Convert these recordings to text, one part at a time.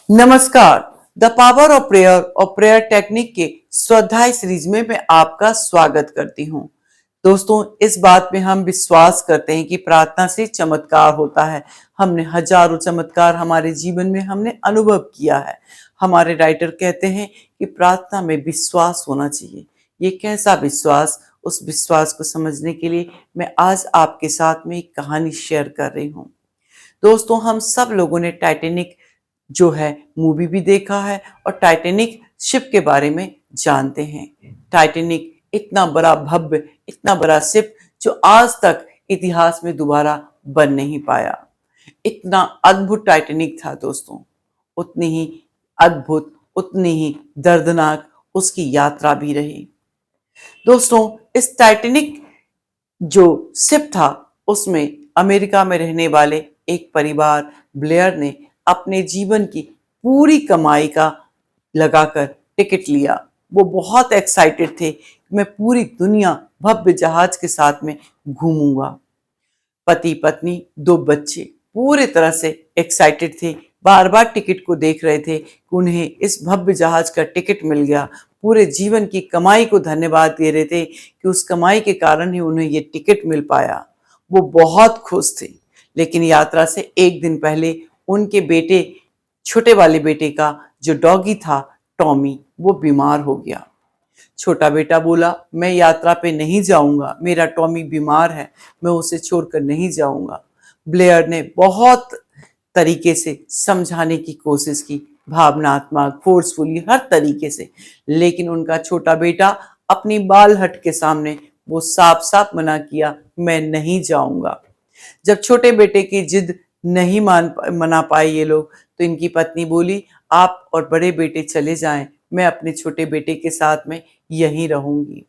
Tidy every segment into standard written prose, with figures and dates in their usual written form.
नमस्कार। The power of prayer और prayer technique के स्वाध्याय सीरीज में मैं आपका स्वागत करती हूँ। दोस्तों, इस बात में हम विश्वास करते हैं कि प्रार्थना से चमत्कार होता है। हमने हजारों चमत्कार हमारे जीवन में हमने अनुभव किया है। हमारे राइटर कहते हैं कि प्रार्थना में विश्वास होना चाहिए। ये कैसा विश्वास? उस विश्वास को समझने के लिए मैं आज आपके साथ में एक कहानी शेयर कर रही हूँ। दोस्तों, हम सब लोगों ने टाइटैनिक जो है मूवी भी देखा है और टाइटैनिक शिप के बारे में जानते हैं। टाइटैनिक इतना बड़ा भव्य, इतना बड़ा शिप जो आज तक इतिहास में दोबारा बन नहीं पाया। इतना अद्भुत टाइटैनिक था दोस्तों। उतनी ही अद्भुत, उतनी ही दर्दनाक उसकी यात्रा भी रही। दोस्तों, इस टाइटैनिक जो शिप था उसमें अमेरिका में रहने वाले एक परिवार ब्लेयर ने अपने जीवन की पूरी कमाई का लगाकर टिकट लिया। वो बहुत एक्साइटेड थे कि मैं पूरी दुनिया भव्य जहाज के साथ में घूमूंगा। पति पत्नी दो बच्चे पूरे तरह से एक्साइटेड थे। बार बार टिकट को देख रहे थे कि उन्हें इस भव्य जहाज का टिकट मिल गया। पूरे जीवन की कमाई को धन्यवाद दे रहे थे कि उस कमाई के कारण ही उन्हें ये टिकट मिल पाया। वो बहुत खुश थे। लेकिन यात्रा से एक दिन पहले उनके बेटे, छोटे वाले बेटे का जो डॉगी था टॉमी, वो बीमार हो गया। छोटा बेटा बोला, मैं यात्रा पे नहीं जाऊंगा, मेरा टॉमी बीमार है, मैं उसे छोड़कर नहीं जाऊंगा। ब्लेयर ने बहुत तरीके से समझाने की कोशिश की, भावनात्मक, फोर्सफुली, हर तरीके से, लेकिन उनका छोटा बेटा अपनी बाल हट के सामने वो साफ साफ मना किया, मैं नहीं जाऊंगा। जब छोटे बेटे की जिद नहीं मना पाए ये लोग, तो इनकी पत्नी बोली, आप और बड़े बेटे चले जाएं, मैं अपने छोटे बेटे के साथ में यहीं रहूंगी।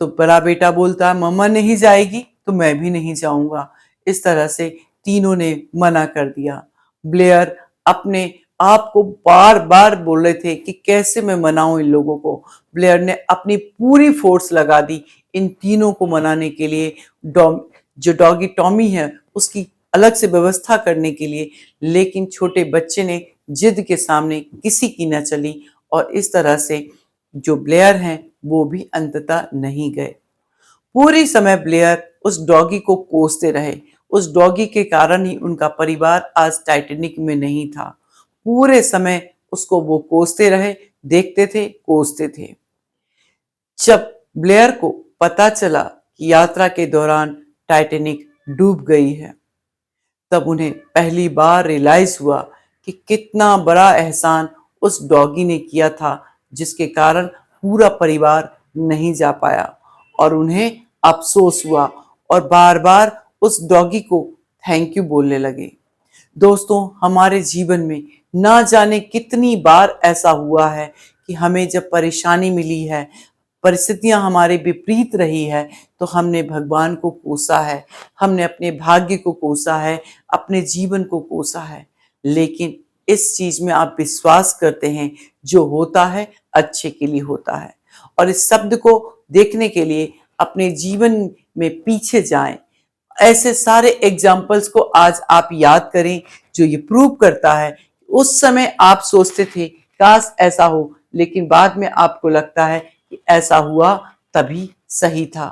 तो बड़ा बेटा बोलता, मम्मा नहीं जाएगी तो मैं भी नहीं जाऊंगा। इस तरह से तीनों ने मना कर दिया। ब्लेयर अपने आप को बार बार बोल रहे थे कि कैसे मैं मनाऊं इन लोगों को। ब्लेयर ने अपनी पूरी फोर्स लगा दी इन तीनों को मनाने के लिए। जो डॉगी टॉमी है उसकी अलग से व्यवस्था करने के लिए, लेकिन छोटे बच्चे ने जिद के सामने किसी की न चली और इस तरह से जो ब्लेयर हैं वो भी अंततः नहीं गए। पूरी समय ब्लेयर उस डॉगी को कोसते रहे। उस डॉगी के कारण ही उनका परिवार आज टाइटैनिक में नहीं था। पूरे समय उसको वो कोसते रहे, देखते थे, कोसते थे। जब ब्लेयर को पता चला कि यात्रा के दौरान टाइटैनिक डूब गई है, तब उन्हें पहली बार रियलाइज हुआ कि कितना बड़ा एहसान उस डॉगी ने किया था, जिसके कारण पूरा परिवार नहीं जा पाया। और उन्हें अफसोस हुआ और बार बार उस डॉगी को थैंक यू बोलने लगे। दोस्तों, हमारे जीवन में ना जाने कितनी बार ऐसा हुआ है कि हमें जब परेशानी मिली है, परिस्थितियां हमारे विपरीत रही है, तो हमने भगवान को कोसा है, हमने अपने भाग्य को कोसा है, अपने जीवन को कोसा है। लेकिन इस चीज में आप विश्वास करते हैं, जो होता है अच्छे के लिए होता है। और इस शब्द को देखने के लिए अपने जीवन में पीछे जाएं। ऐसे सारे एग्जाम्पल्स को आज आप याद करें जो ये प्रूव करता है। उस समय आप सोचते थे काश ऐसा हो, लेकिन बाद में आपको लगता है कि ऐसा हुआ तभी सही था।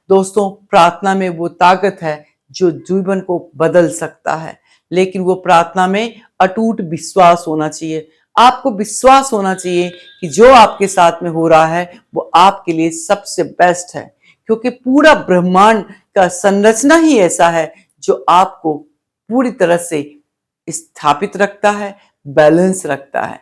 दोस्तों, प्रार्थना में वो ताकत है जो जीवन को बदल सकता है, लेकिन वो प्रार्थना में अटूट विश्वास होना चाहिए। आपको विश्वास होना चाहिए कि जो आपके साथ में हो रहा है वो आपके लिए सबसे बेस्ट है, क्योंकि पूरा ब्रह्मांड का संरचना ही ऐसा है जो आपको पूरी तरह से स्थापित रखता है, बैलेंस रखता है।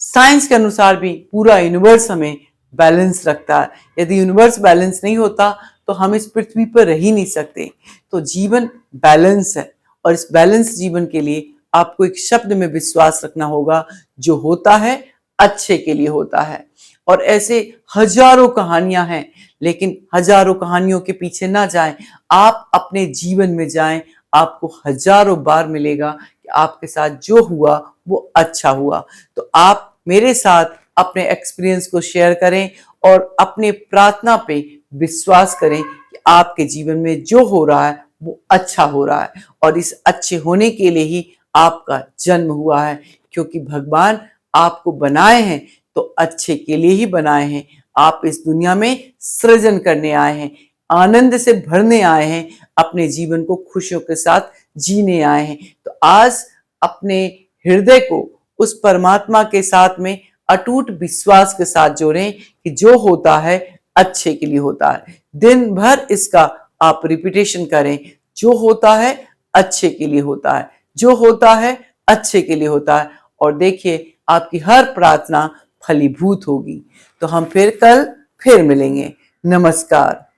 साइंस के अनुसार भी पूरा यूनिवर्स हमें बैलेंस रखता है। यदि यूनिवर्स बैलेंस नहीं होता तो हम इस पृथ्वी पर रह ही नहीं सकते। तो जीवन बैलेंस है और इस बैलेंस जीवन के लिए आपको एक शब्द में विश्वास रखना होगा, जो होता है अच्छे के लिए होता है। और ऐसे हजारों कहानियां हैं, लेकिन हजारों कहानियों के पीछे ना जाएं, आप अपने जीवन में जाएं। आपको हजारों बार मिलेगा कि आपके साथ जो हुआ वो अच्छा हुआ। तो आप मेरे साथ अपने एक्सपीरियंस को शेयर करें और अपने प्रार्थना पे विश्वास करें कि आपके जीवन में जो हो रहा है वो अच्छा हो रहा है, और इस अच्छे होने के लिए ही आपका जन्म हुआ है। क्योंकि भगवान आपको बनाए हैं तो अच्छे के लिए ही बनाए हैं। आप इस दुनिया में सृजन करने आए हैं, आनंद से भरने आए हैं, अपने जीवन को खुशियों के साथ जीने आए हैं। तो आज अपने हृदय को उस परमात्मा के साथ में अटूट विश्वास के साथ जोड़ें कि जो होता है अच्छे के लिए होता है। दिन भर इसका आप रिपीटेशन करें, जो होता है अच्छे के लिए होता है, जो होता है अच्छे के लिए होता है, और देखिए आपकी हर प्रार्थना फलीभूत होगी। तो हम फिर कल फिर मिलेंगे। नमस्कार।